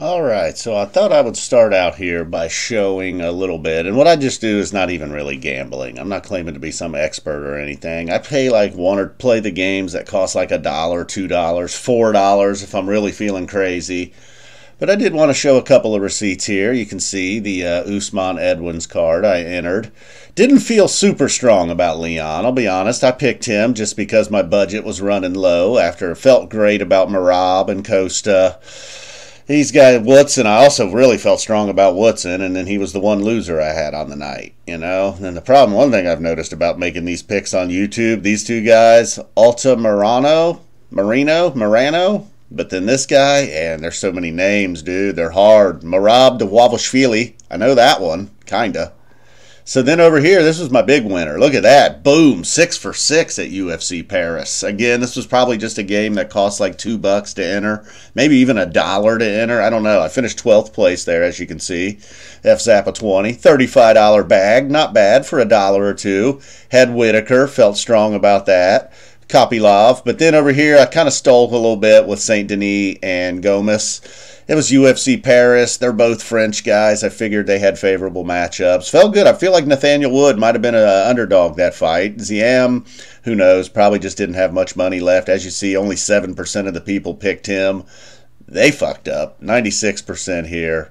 Alright, so I thought I would start out here by showing a little bit, and what I just do is not even really gambling. I'm not claiming to be some expert or anything. I pay like one or play the games that cost like $1, $2, $4 if I'm really feeling crazy. But I did want to show a couple of receipts here. You can see the Usman Edwins card I entered. Didn't feel super strong about Leon, I'll be honest. I picked him just because my budget was running low after it felt great about Merab and Costa. He's got Woodson. I also really felt strong about Woodson, and then he was the one loser I had on the night, you know. And the problem, one thing I've noticed about making these picks on YouTube, these two guys, Marino, but then this guy, and there's so many names, dude. They're hard. Merab Dvalishvili, I know that one, kinda. So then over here, this was my big winner. Look at that. Boom. 6 for 6 at UFC Paris. Again, this was probably just a game that cost like $2 to enter. Maybe even $1 to enter. I don't know. I finished 12th place there, as you can see. FZAPA 20. $35 bag. Not bad for $1 or $2. Had Whitaker. Felt strong about that. Kopylov. But then over here, I kind of stole a little bit with St. Denis and Gomez. It was UFC Paris. They're both French guys. I figured they had favorable matchups. Felt good. I feel like Nathaniel Wood might have been an underdog that fight. Ziam, who knows, probably just didn't have much money left. As you see, only 7% of the people picked him. They fucked up. 96% here.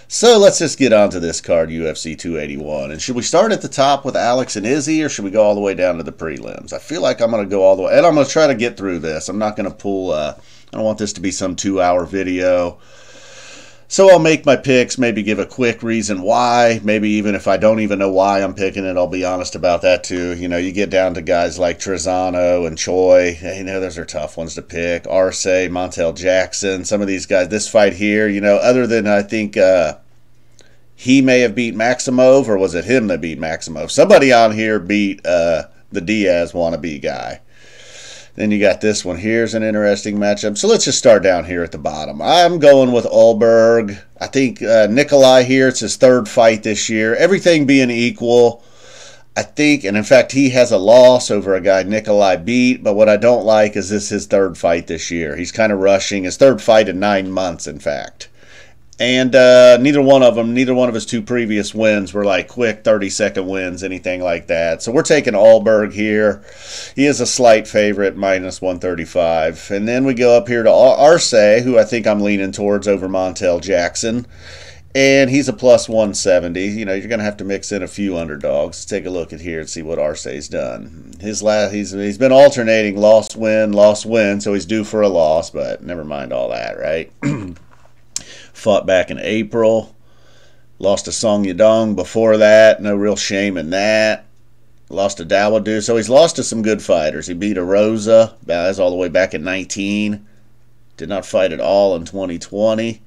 So let's just get on to this card, UFC 281. And should we start at the top with Alex and Izzy, or should we go all the way down to the prelims? I feel like I'm going to go all the way. And I'm going to try to get through this. I'm not going to pull... I don't want this to be some 2-hour video. So I'll make my picks, maybe give a quick reason why. Maybe even if I don't even know why I'm picking it, I'll be honest about that too. You know, you get down to guys like Trezano and Choi. You know, those are tough ones to pick. Arce, Montel Jackson, some of these guys. This fight here, you know, other than I think he may have beat Maximov, or was it him that beat Maximov? Somebody on here beat the Diaz wannabe guy. Then you got this one. Here's an interesting matchup. So let's just start down here at the bottom. I'm going with Ulberg. I think Nikolai here, it's his 3rd fight this year. Everything being equal, I think, and in fact, he has a loss over a guy Nikolai beat, but what I don't like is this his 3rd fight this year. He's kind of rushing. His 3rd fight in 9 months, in fact. And neither one of his 2 previous wins were like quick 30-second wins, anything like that. So we're taking Ulberg here. He is a slight favorite, minus 135. And then we go up here to Arce, who I think I'm leaning towards over Montel Jackson. And he's a plus 170. You know, you're going to have to mix in a few underdogs. Let's take a look at here and see what Arce's done. He's been alternating loss, win, so he's due for a loss, but never mind all that, right? Fought back in April. Lost to Song Yadong before that. No real shame in that. Lost to Dawoodu. So he's lost to some good fighters. He beat a Rosa. That's all the way back in 19. Did not fight at all in 2020.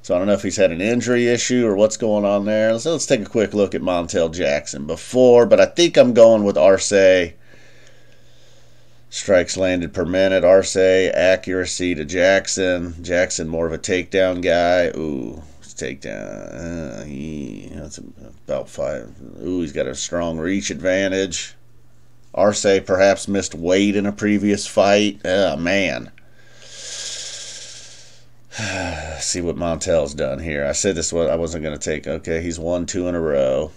So I don't know if he's had an injury issue or what's going on there. So let's take a quick look at Montel Jackson before. But I think I'm going with Arce. Strikes landed per minute. Arce, accuracy to Jackson. Jackson, more of a takedown guy. Ooh, takedown. That's about 5. Ooh, he's got a strong reach advantage. Arce perhaps missed weight in a previous fight. Oh, man. See what Montel's done here. I said this was I wasn't going to take. Okay, he's won 2 in a row.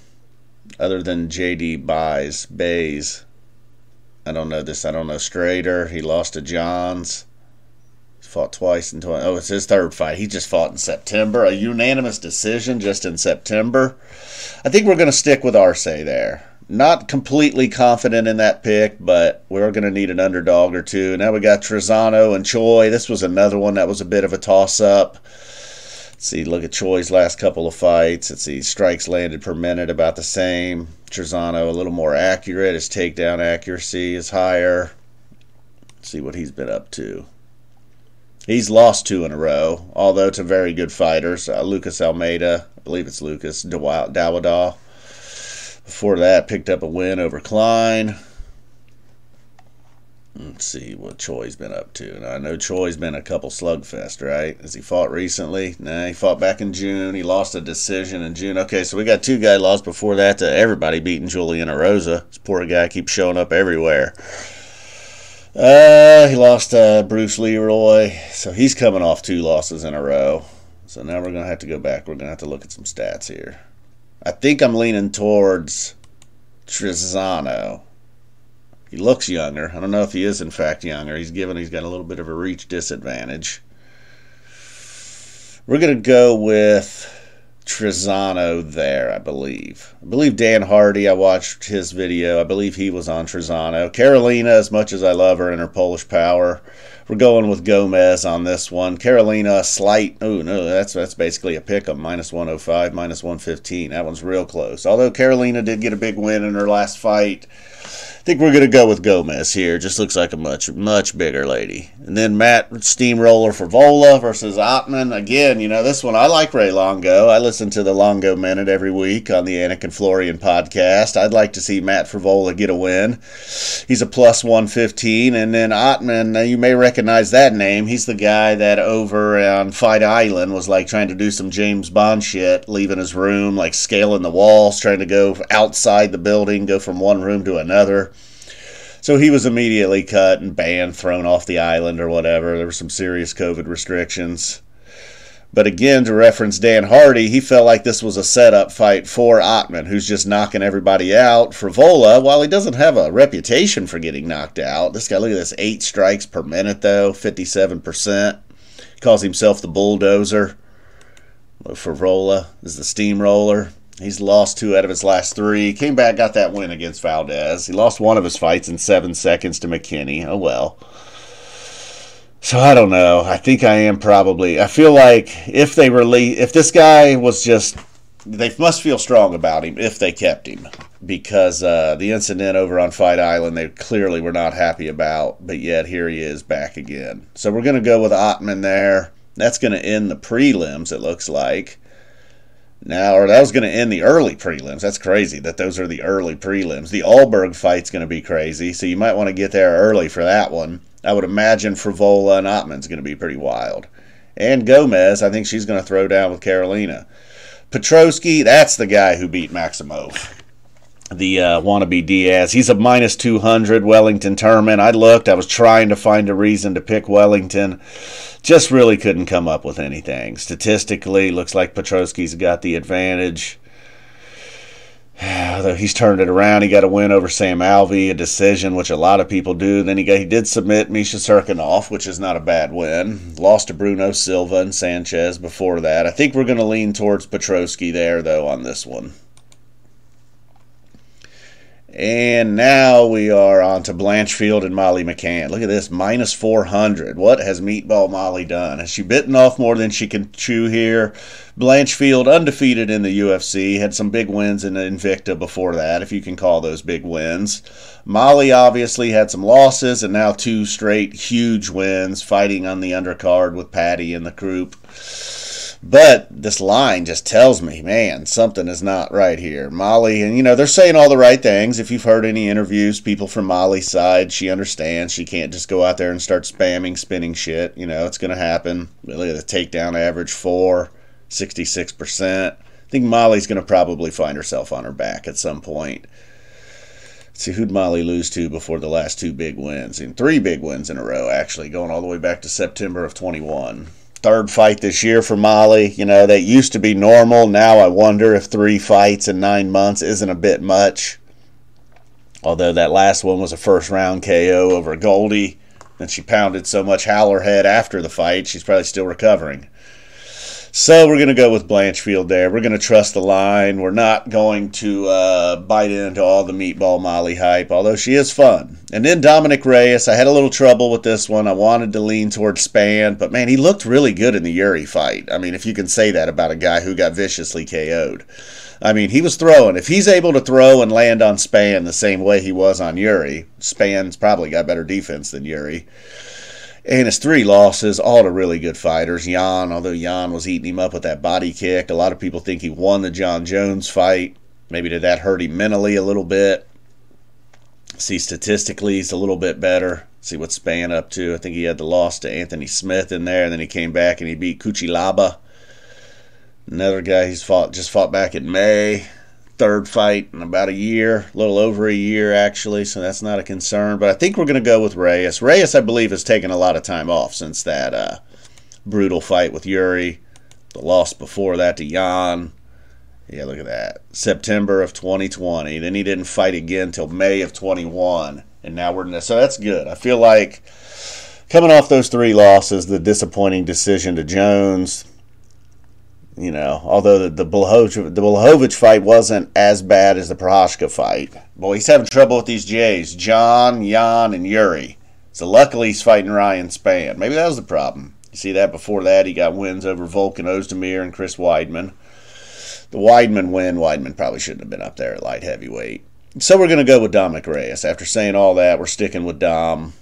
Other than JD Bays. I don't know this. I don't know Strader. He lost to Johns. Fought twice in 20. Oh, it's his 3rd fight. He just fought in September. A unanimous decision just in September. I think we're going to stick with Arce there. Not completely confident in that pick, but we're going to need an underdog or two. Now we got Trezano and Choi. This was another one that was a bit of a toss-up. Let's see, look at Choi's last couple of fights. Let's see, strikes landed per minute about the same. Trezano a little more accurate. His takedown accuracy is higher. Let's see what he's been up to. He's lost 2 in a row, although to very good fighters. Lucas Almeida, I believe it's Lucas Dawada. Before that, picked up a win over Klein. Let's see what Choi's been up to. Now, I know Choi's been a couple slugfest, right? Has he fought recently? Nah, he fought back in June. He lost a decision in June. Okay, so we got 2 guys lost before that to everybody beating Julian Erosa. This poor guy keeps showing up everywhere. He lost Bruce Leroy, so he's coming off 2 losses in a row. So now we're going to have to go back. We're going to have to look at some stats here. I think I'm leaning towards Trizano. He looks younger. I don't know if he is in fact younger. He's got a little bit of a reach disadvantage. We're going to go with Trizano there, I believe. I believe Dan Hardy, I watched his video. I believe he was on Trizano. Carolina, as much as I love her and her Polish power, we're going with Gomez on this one. Carolina, slight. Oh, no, that's basically a pick-em. Minus 105, minus 115. That one's real close. Although Carolina did get a big win in her last fight, I think we're going to go with Gomez here. Just looks like a much bigger lady. And then Matt Steamroller Favola versus Ottman. Again, you know, this one, I like Ray Longo. I listen to the Longo Minute every week on the Anakin Florian podcast. I'd like to see Matt Favola get a win. He's a plus 115. And then Ottman, you may recognize that name. He's the guy that over on Fight Island was like trying to do some James Bond shit, leaving his room, like scaling the walls, trying to go outside the building, go from one room to another. So he was immediately cut and banned, thrown off the island or whatever. There were some serious COVID restrictions. But again, to reference Dan Hardy, he felt like this was a setup fight for Ottman, who's just knocking everybody out. Favola, while he doesn't have a reputation for getting knocked out, this guy, look at this, 8 strikes per minute though, 57%. He calls himself the bulldozer. Favola is the steamroller. He's lost 2 out of his last 3. Came back, got that win against Valdez. He lost one of his fights in 7 seconds to McKinney. Oh, well. So, I don't know. I think I am probably... I feel like if this guy was just... They must feel strong about him if they kept him. Because the incident over on Fight Island, they clearly were not happy about. But yet, here he is back again. So, we're going to go with Ottman there. That's going to end the prelims, it looks like. Now, or that was going to end the early prelims. That's crazy that those are the early prelims. The Allberg fight's going to be crazy, so you might want to get there early for that one. I would imagine Favola and Ottman's going to be pretty wild. And Gomez, I think she's going to throw down with Carolina. Petroski, that's the guy who beat Maximov. The wannabe Diaz. He's a minus 200 Wellington tournament. I was trying to find a reason to pick Wellington. Just really couldn't come up with anything. Statistically, looks like Petroski's got the advantage. Although he's turned it around. He got a win over Sam Alvey, a decision, which a lot of people do. Then he did submit Misha Serkinov, which is not a bad win. Lost to Bruno Silva and Sanchez before that. I think we're going to lean towards Petroski there, though, on this one. And now we are on to Blanchfield and Molly McCann. Look at this, minus 400. What has Meatball Molly done? Has she bitten off more than she can chew here? Blanchfield, undefeated in the UFC, had some big wins in Invicta before that, if you can call those big wins. Molly obviously had some losses, and now 2 straight huge wins, fighting on the undercard with Patty in the group. But this line just tells me, man, something is not right here. Molly, and you know, they're saying all the right things. If you've heard any interviews, people from Molly's side, she understands. She can't just go out there and start spamming, spinning shit. You know, it's going to happen. Look at the takedown average 66%. I think Molly's going to probably find herself on her back at some point. Let's see, who'd Molly lose to before the last 2 big wins? And 3 big wins in a row, actually, going all the way back to September of 21. 3rd fight this year for Molly. You know, that used to be normal. Now I wonder if 3 fights in 9 months isn't a bit much. Although that last one was a first-round KO over Goldie. And she pounded so much howler head after the fight, she's probably still recovering. So we're going to go with Blanchfield there. We're going to trust the line. We're not going to bite into all the Meatball Molly hype, although she is fun. And then Dominick Reyes. I had a little trouble with this one. I wanted to lean towards Spann, but man, he looked really good in the Yuri fight. I mean, if you can say that about a guy who got viciously KO'd. I mean, he was throwing. If he's able to throw and land on Spann the same way he was on Yuri, Spann's probably got better defense than Yuri. And his 3 losses, all to really good fighters. Jan, although Jan was eating him up with that body kick. A lot of people think he won the John Jones fight. Maybe did that hurt him mentally a little bit. See, statistically, he's a little bit better. See what Spann up to. I think he had the loss to Anthony Smith in there, and then he came back and he beat Kuchilaba. Another guy he's just fought back in May. 3rd fight in about a year, a little over a year actually, so that's not a concern. But I think we're going to go with Reyes. Reyes, I believe, has taken a lot of time off since that brutal fight with Yuri. The loss before that to Jan. Yeah, look at that. September of 2020. Then he didn't fight again until May of 21. And now we're in this. So that's good. I feel like coming off those 3 losses, the disappointing decision to Jones, you know, although the Blachowicz fight wasn't as bad as the Prochazka fight. Boy, he's having trouble with these J's. John, Jan, and Yuri. So luckily he's fighting Ryan Spann. Maybe that was the problem. You see that before that, he got wins over Volkan Ozdemir and Chris Weidman. The Weidman win, Weidman probably shouldn't have been up there at light heavyweight. So we're going to go with Dominick Reyes. After saying all that, we're sticking with Dom.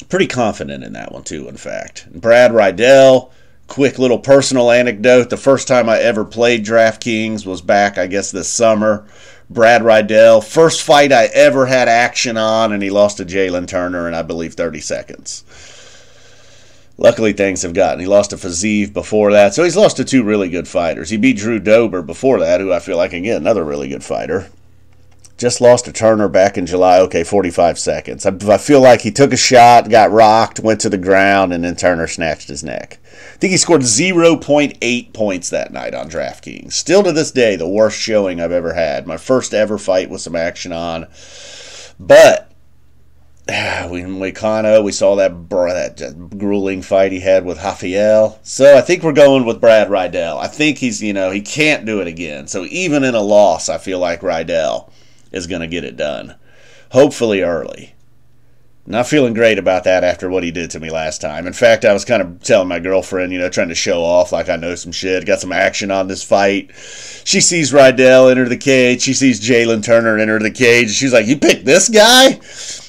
Pretty confident in that one, too, in fact. Brad Riddell, quick little personal anecdote. The first time I ever played DraftKings was back, I guess, this summer. Brad Riddell, first fight I ever had action on, and he lost to Jalen Turner in, I believe, 30 seconds. Luckily, things have gotten. He lost to Fiziev before that, so he's lost to 2 really good fighters. He beat Drew Dober before that, who I feel like, again, another really good fighter. Just lost to Turner back in July. Okay, 45 seconds. I feel like he took a shot, got rocked, went to the ground, and then Turner snatched his neck. I think he scored 0.8 points that night on DraftKings. Still to this day, the worst showing I've ever had. My first ever fight with some action on. But Moicano, we saw that grueling fight he had with Rafael. So I think we're going with Brad Riddell. I think he's, he can't do it again. So even in a loss, I feel like Riddell is going to get it done. Hopefully early. Not feeling great about that after what he did to me last time. In fact, I was kind of telling my girlfriend, trying to show off like I know some shit. Got some action on this fight. She sees Riddell enter the cage. She sees Jalen Turner enter the cage. She's like, you picked this guy?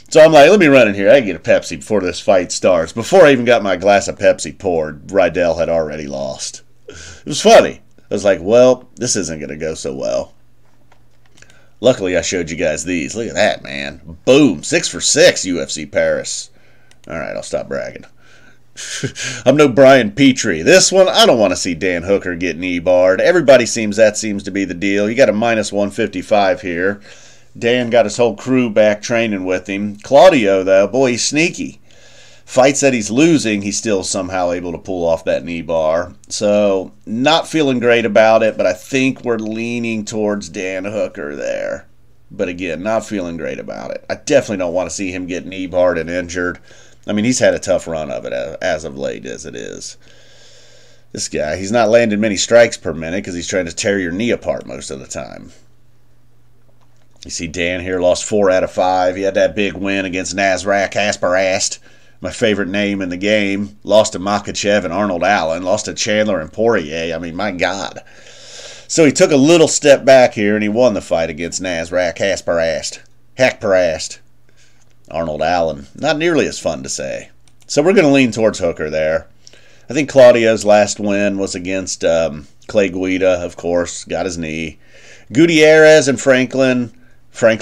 So I'm like, let me run in here. I can get a Pepsi before this fight starts. Before I even got my glass of Pepsi poured, Riddell had already lost. It was funny. I was like, well, this isn't going to go so well. Luckily, I showed you guys these. Look at that, man. Boom. 6 for 6, UFC Paris. All right, I'll stop bragging. I'm no Brian Petrie. This one, I don't want to see Dan Hooker get knee-barred. Everybody that seems to be the deal. You got a minus 155 here. Dan got his whole crew back training with him. Claudio, though, boy, he's sneaky. Fights that he's losing, he's still somehow able to pull off that knee bar. So, not feeling great about it, but I think we're leaning towards Dan Hooker there. But again, not feeling great about it. I definitely don't want to see him get knee barred and injured. I mean, he's had a tough run of it as of late as it is. This guy, he's not landing many strikes per minute because he's trying to tear your knee apart most of the time. You see Dan here lost 4 out of 5. He had that big win against Nasrat Kasparast. My favorite name in the game. Lost to Makhachev and Arnold Allen. Lost to Chandler and Poirier. I mean, my God. So he took a little step back here, and he won the fight against Nasrat Hakparast. Arnold Allen. Not nearly as fun to say. So we're going to lean towards Hooker there. I think Claudio's last win was against Clay Guida, of course. Got his knee. Gutierrez and Frankie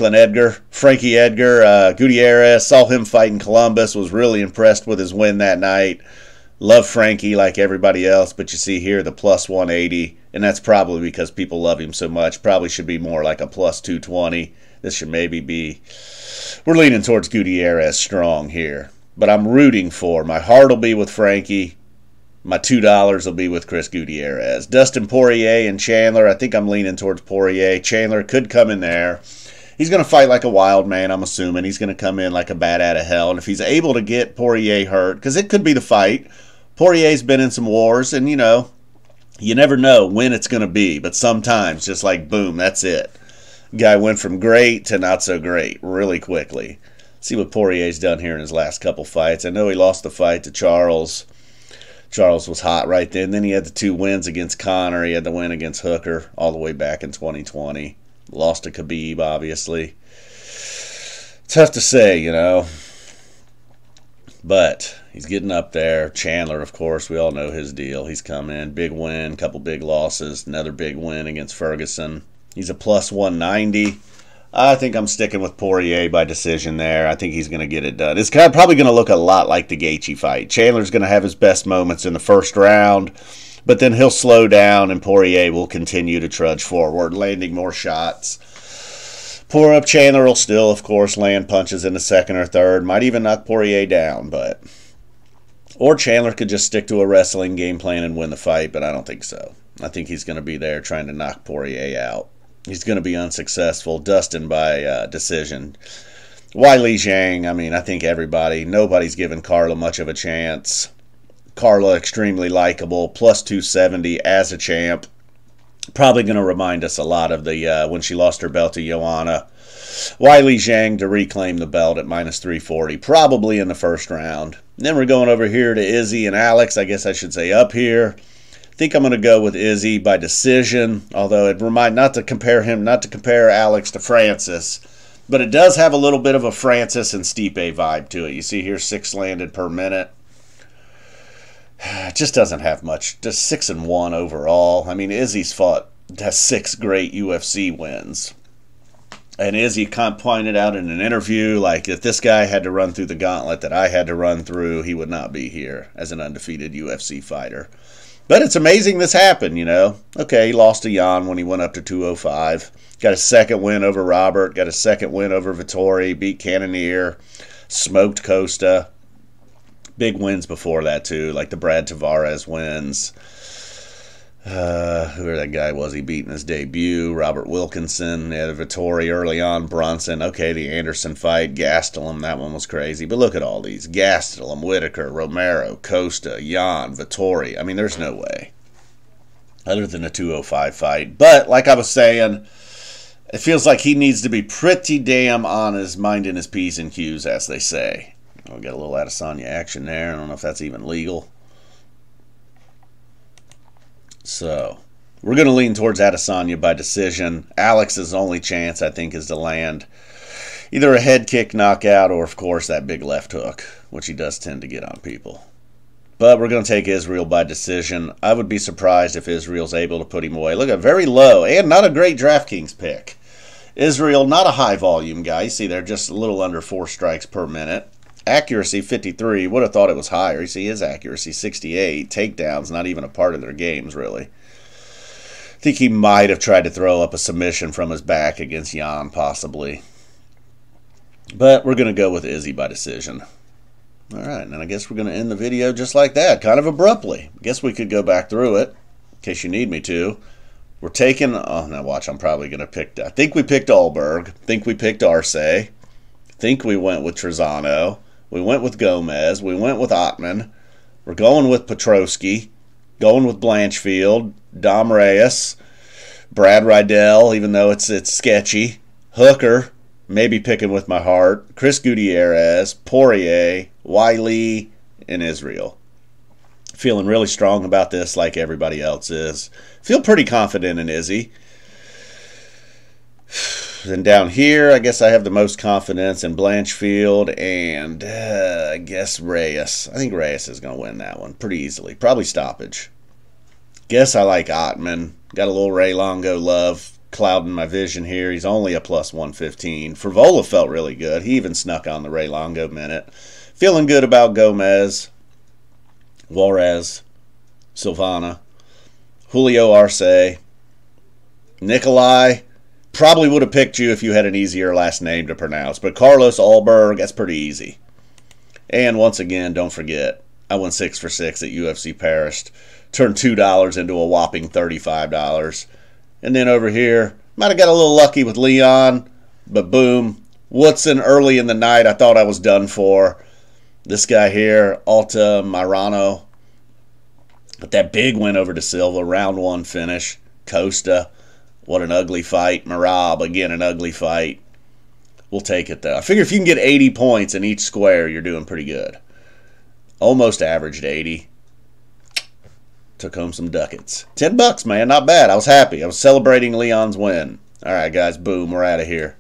Edgar, Gutierrez, saw him fight in Columbus, was really impressed with his win that night. Love Frankie like everybody else, but you see here the plus 180, and that's probably because people love him so much. Probably should be more like a plus 220. This should maybe be, we're leaning towards Gutierrez strong here. But I'm rooting for, my heart will be with Frankie. My $2 will be with Chris Gutierrez. Dustin Poirier and Chandler, I think I'm leaning towards Poirier. Chandler could come in there. He's going to fight like a wild man, I'm assuming. He's going to come in like a bat out of hell. And if he's able to get Poirier hurt, because it could be the fight. Poirier's been in some wars, and, you never know when it's going to be. But sometimes, just like, boom, that's it. Guy went from great to not so great really quickly. See what Poirier's done here in his last couple fights. I know he lost the fight to Charles. Charles was hot right then. Then he had the 2 wins against Connor. He had the win against Hooker all the way back in 2020. Lost to Khabib, obviously. Tough to say, But he's getting up there. Chandler, of course, we all know his deal. He's come in. Big win, couple big losses. Another big win against Ferguson. He's a plus 190. I think I'm sticking with Poirier by decision there. I think he's going to get it done. It's probably going to look a lot like the Gaethje fight. Chandler's going to have his best moments in the first round. But then he'll slow down, and Poirier will continue to trudge forward, landing more shots. Poor up Chandler will still, of course, land punches in the second or third. Might even knock Poirier down, but Or Chandler could just stick to a wrestling game plan and win the fight, but I don't think so. I think he's going to be there trying to knock Poirier out. He's going to be unsuccessful. Dustin by decision. Weili, Zhang, I mean, I think nobody's given Carla much of a chance. Carla, extremely likable, plus 270 as a champ. Probably going to remind us a lot of the when she lost her belt to Joanna. Weili, Zhang to reclaim the belt at minus 340, probably in the first round. Then we're going over here to Izzy and Alex. I guess I should say up here. I think I'm going to go with Izzy by decision, although it remind not to compare Alex to Francis, but it does have a little bit of a Francis and Stipe vibe to it. You see here 6 landed per minute. It just doesn't have much. Just 6-1 overall. I mean, Izzy's has 6 great UFC wins. And Izzy pointed out in an interview, like, if this guy had to run through the gauntlet that I had to run through, he would not be here as an undefeated UFC fighter. But it's amazing this happened, you know. Okay, he lost to Jan when he went up to 205. Got a second win over Robert. Got a second win over Vittori. Beat Cannonier. Smoked Costa. Big wins before that, too, like the Brad Tavares wins. Whoever that guy was, he beat in his debut. Robert Wilkinson, yeah, Vittori early on. Brunson, okay, the Anderson fight. Gastelum, that one was crazy. But look at all these. Gastelum, Whitaker, Romero, Costa, Jan, Vittori. I mean, there's no way. Other than a 205 fight. But, like I was saying, it feels like he needs to be pretty damn on his mind and his P's and Q's, as they say. We got a little Adesanya action there. I don't know if that's even legal. So, we're going to lean towards Adesanya by decision. Alex's only chance, I think, is to land either a head kick knockout or, of course, that big left hook, which he does tend to get on people. But we're going to take Israel by decision. I would be surprised if Israel's able to put him away. Look at very low and not a great DraftKings pick. Israel, not a high volume guy. You see, they're just a little under 4 strikes per minute. Accuracy 53. Would have thought it was higher. You see his accuracy 68. Takedowns not even a part of their games, really. I think he might have tried to throw up a submission from his back against Jan, possibly. But we're going to go with Izzy by decision. All right, and I guess we're going to end the video just like that, kind of abruptly. I guess we could go back through it, in case you need me to. We're taking, oh, now watch, I'm probably going to pick, I think we picked Alberg. I think we picked Arce. I think we went with Trezano. We went with Gomez. We went with Ottman. We're going with Petroski. Going with Blanchfield. Dom Reyes. Brad Riddell, even though it's sketchy. Hooker. Maybe picking with my heart. Chris Gutierrez. Poirier. Weili. And Israel. Feeling really strong about this like everybody else is. Feel pretty confident in Izzy. Then down here, I guess I have the most confidence in Blanchfield and I guess Reyes. I think Reyes is going to win that one pretty easily. Probably stoppage. Guess I like Ottman. Got a little Ray Longo love clouding my vision here. He's only a plus 115. Frivola felt really good. He even snuck on the Ray Longo minute. Feeling good about Gomez, Juarez, Silvana, Julio Arce, Nikolai. Probably would have picked you if you had an easier last name to pronounce. But Carlos Alberg, that's pretty easy. And once again, don't forget, I went 6 for 6 at UFC Paris. Turned $2 into a whopping $35. And then over here, might have got a little lucky with Leon. But boom, Woodson early in the night, I thought I was done for. This guy here, Alta Mirano. But that big win over De Silva, round 1 finish. Costa. What an ugly fight. Marab, again, an ugly fight. We'll take it, though. I figure if you can get 80 points in each square, you're doing pretty good. Almost averaged 80. Took home some ducats. $10, man. Not bad. I was happy. I was celebrating Leon's win. All right, guys. Boom. We're out of here.